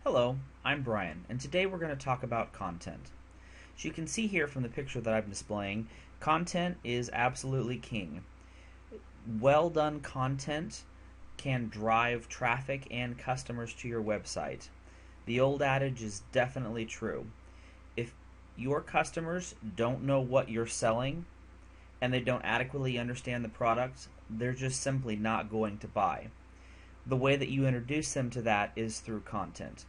Hello, I'm Brian, and today we're going to talk about content. As you can see here from the picture that I'm displaying, content is absolutely king. Well done content can drive traffic and customers to your website. The old adage is definitely true. If your customers don't know what you're selling and they don't adequately understand the product, they're just simply not going to buy. The way that you introduce them to that is through content.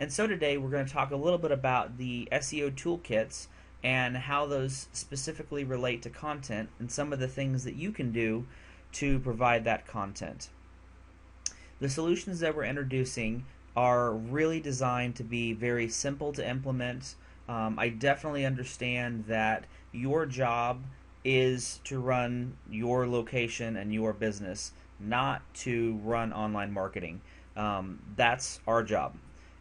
And so today we're going to talk a little bit about the SEO toolkits and how those specifically relate to content and some of the things that you can do to provide that content. The solutions that we're introducing are really designed to be very simple to implement. I definitely understand that your job is to run your location and your business, not to run online marketing. That's our job.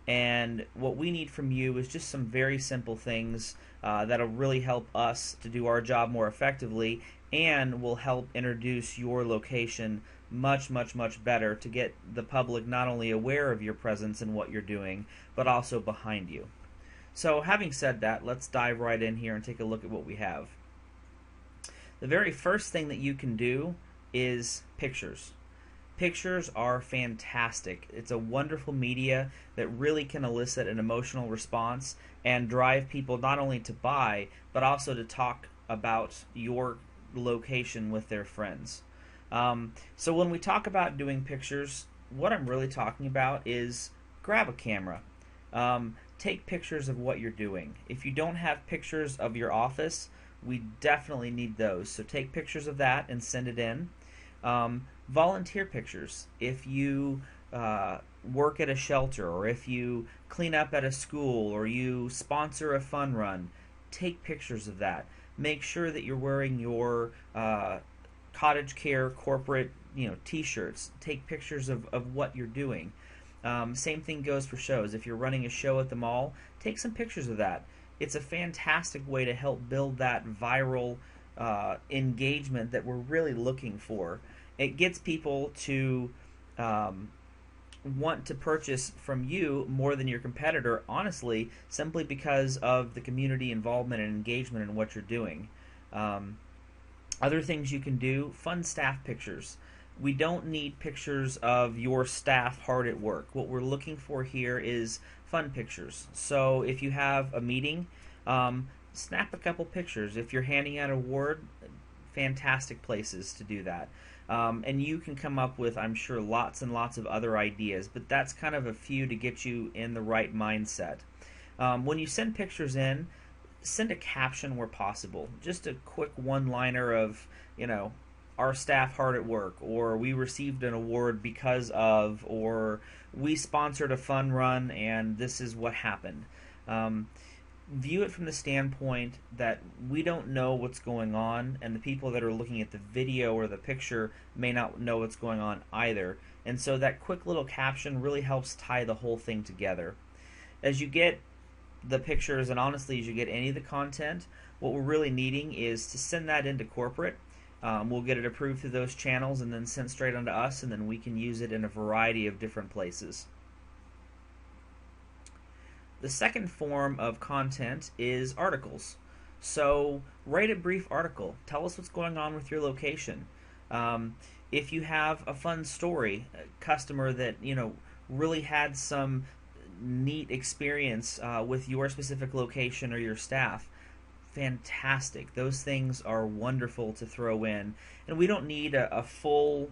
And what we need from you is just some very simple things that'll really help us to do our job more effectively and will help introduce your location much better to get the public not only aware of your presence and what you're doing, but also behind you. So having said that, let's dive right in here and take a look at what we have. The very first thing that you can do is pictures. Pictures are fantastic. It's a wonderful media that really can elicit an emotional response and drive people not only to buy, but also to talk about your location with their friends. So when we talk about doing pictures, what I'm really talking about is grab a camera. Take pictures of what you're doing. If you don't have pictures of your office, we definitely need those. So take pictures of that and send it in. Volunteer pictures. If you work at a shelter, or if you clean up at a school, or you sponsor a fun run, take pictures of that. Make sure that you're wearing your CottageCare corporate t-shirts. Take pictures of what you're doing. Same thing goes for shows. If you're running a show at the mall, take some pictures of that. It's a fantastic way to help build that viral engagement that we're really looking for. It gets people to want to purchase from you more than your competitor, honestly, simply because of the community involvement and engagement in what you're doing. Other things you can do, fun staff pictures. We don't need pictures of your staff hard at work. What we're looking for here is fun pictures. So if you have a meeting, snap a couple pictures. If you're handing out an award, fantastic places to do that. And you can come up with, I'm sure, lots and lots of other ideas, but that's kind of a few to get you in the right mindset. When you send pictures in, send a caption where possible. Just a quick one-liner of, our staff hard at work, or we received an award because of, or we sponsored a fun run and this is what happened. View it from the standpoint that we don't know what's going on, and the people that are looking at the video or the picture may not know what's going on either. And so that quick little caption really helps tie the whole thing together. As you get the pictures, and honestly as you get any of the content, what we're really needing is to send that into corporate. We'll get it approved through those channels and then sent straight onto us, and then we can use it in a variety of different places. The second form of content is articles. So write a brief article. Tell us what's going on with your location. If you have a fun story, a customer that really had some neat experience with your specific location or your staff, fantastic. Those things are wonderful to throw in. And we don't need a full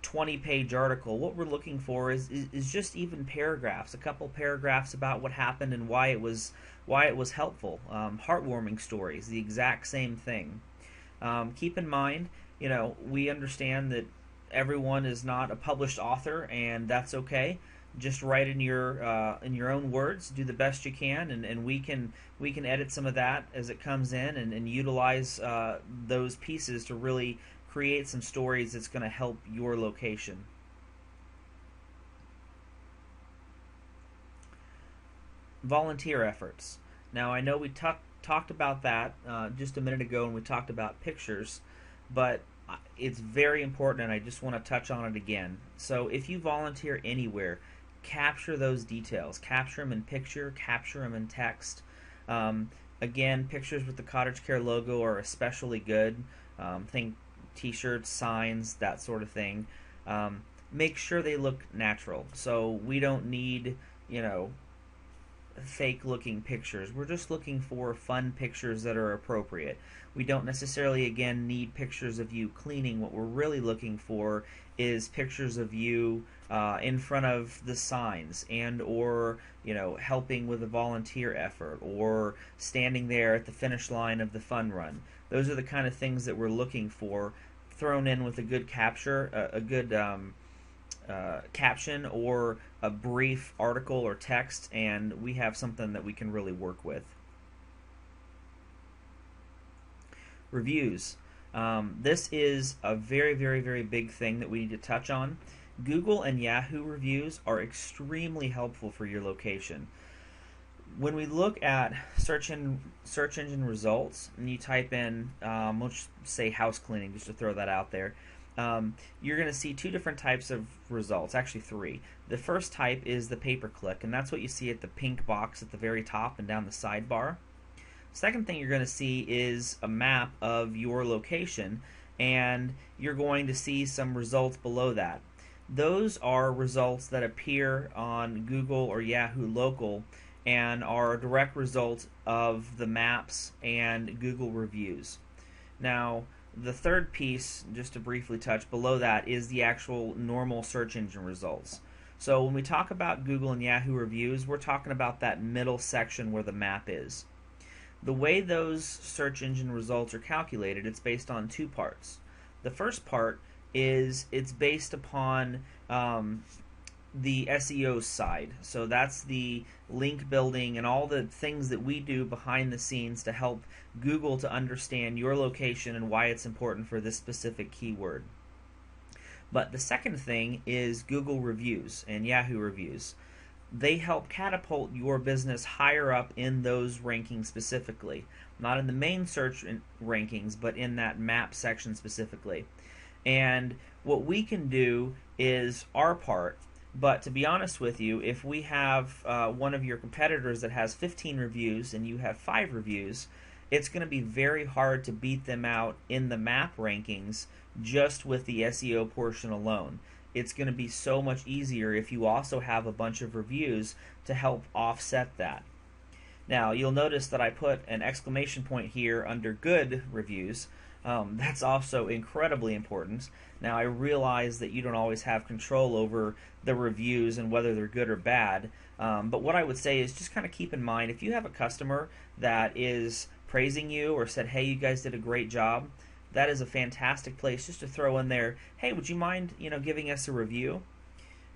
20-page article. What we're looking for is just even paragraphs, a couple paragraphs about what happened and why it was helpful. Heartwarming stories, the exact same thing. Keep in mind, we understand that everyone is not a published author, and that's okay. Just write in your own words. Do the best you can, and we can edit some of that as it comes in, and utilize those pieces to really create some stories that's going to help your location. Volunteer efforts. Now I know we talked about that just a minute ago when we talked about pictures, but it's very important and I just want to touch on it again. So if you volunteer anywhere, capture those details. Capture them in picture, capture them in text. Um, Again, pictures with the CottageCare logo are especially good. Think t-shirts, signs, that sort of thing. Make sure they look natural. So we don't need, fake looking pictures. We're just looking for fun pictures that are appropriate. We don't necessarily, again, need pictures of you cleaning. What we're really looking for is pictures of you in front of the signs, and or helping with a volunteer effort, or standing there at the finish line of the fun run. Those are the kind of things that we're looking for, thrown in with a good a good caption or a brief article or text, and we have something that we can really work with. Reviews. This is a very, very, very big thing that we need to touch on. Google and Yahoo reviews are extremely helpful for your location. When we look at search engine results, and you type in, let's say house cleaning, just to throw that out there, you're going to see two different types of results, actually three. The first type is the pay-per-click, and that's what you see at the pink box at the very top and down the sidebar. Second thing you're going to see is a map of your location, and you're going to see some results below that. Those are results that appear on Google or Yahoo Local and are a direct result of the maps and Google reviews. Now, the third piece, just to briefly touch below that, is the actual normal search engine results. So when we talk about Google and Yahoo reviews, we're talking about that middle section where the map is. The way those search engine results are calculated, it's based on two parts. The first part is it's based upon the SEO side. So that's the link building and all the things that we do behind the scenes to help Google to understand your location and why it's important for this specific keyword. But the second thing is Google reviews and Yahoo reviews. They help catapult your business higher up in those rankings specifically. Not in the main search rankings, but in that map section specifically. And what we can do is our part. But to be honest with you, if we have one of your competitors that has 15 reviews and you have 5 reviews, it's going to be very hard to beat them out in the map rankings just with the SEO portion alone. It's going to be so much easier if you also have a bunch of reviews to help offset that. Now, you'll notice that I put an exclamation point here under good reviews. That's also incredibly important. Now, I realize that you don't always have control over the reviews and whether they're good or bad, but what I would say is just kind of keep in mind, if you have a customer that is praising you or said, hey, you guys did a great job, that is a fantastic place just to throw in there, hey, would you mind giving us a review?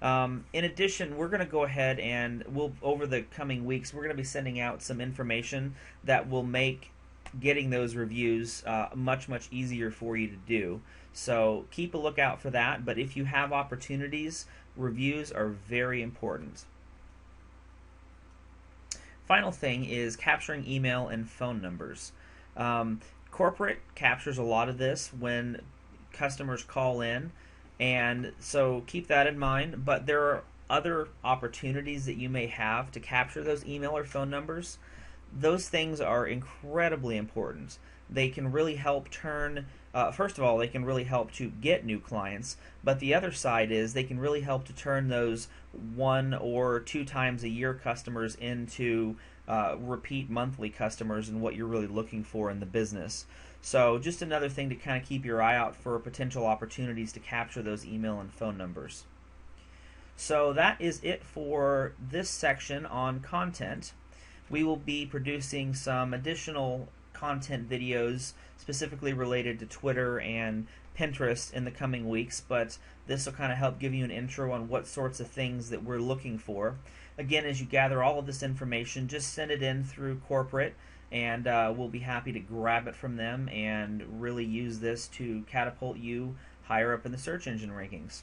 In addition, we're going to go ahead and over the coming weeks, we're going to be sending out some information that will make getting those reviews much, much easier for you to do. So keep a lookout for that, but if you have opportunities, reviews are very important. Final thing is capturing email and phone numbers. Corporate captures a lot of this when customers call in, and so keep that in mind, but there are other opportunities that you may have to capture those email or phone numbers. Those things are incredibly important. They can really help first of all, they can really help to get new clients, but the other side is they can really help to turn those 1 or 2 times a year customers into repeat monthly customers and what you're really looking for in the business. So just another thing to kind of keep your eye out for potential opportunities to capture those email and phone numbers. So that is it for this section on content. We will be producing some additional content videos specifically related to Twitter and Pinterest in the coming weeks, but this will kind of help give you an intro on what sorts of things that we're looking for. Again, as you gather all of this information, just send it in through corporate, and we'll be happy to grab it from them and really use this to catapult you higher up in the search engine rankings.